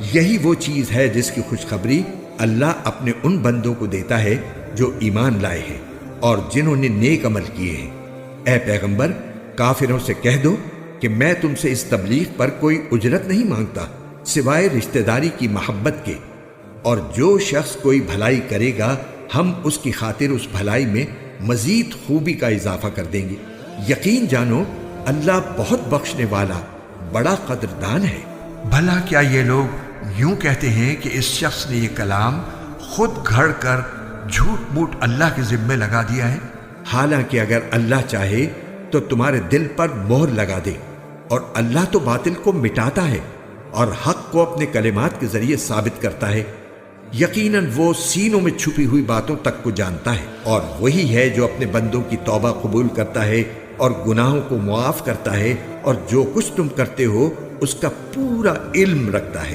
यही वो चीज है जिसकी खुशखबरी अल्लाह अपने उन बंदों को देता है जो ईमान लाए हैं और जिन्होंने नेक अमल किए हैं। ए पैगंबर, काफिरों से कह दो कि मैं तुमसे इस तबलीग पर कोई उजरत नहीं मांगता सिवाय रिश्तेदारी की मोहब्बत के, और जो शख्स कोई भलाई करेगा हम उसकी खातिर उस भलाई में मजीद खूबी का इजाफा कर देंगे। यकीन जानो अल्लाह बहुत बख्शने वाला बड़ा कदरदान है। भला क्या ये लोग यूं कहते हैं कि इस शख्स ने ये कलाम खुद घड़ कर झूठ मूठ अल्लाह के जिम्मे लगा दिया है? हालांकि अगर अल्लाह चाहे तो तुम्हारे दिल पर मोहर लगा दे, और अल्लाह तो बातिल को मिटाता है और हक को अपने कलिमात के जरिए साबित करता है। यकीनन वो सीनों में छुपी हुई बातों तक को जानता है, और वही है जो अपने बंदों की तौबा कबूल करता है और गुनाहों को मुआफ करता है, और जो कुछ तुम करते हो उसका पूरा इल्म रखता है।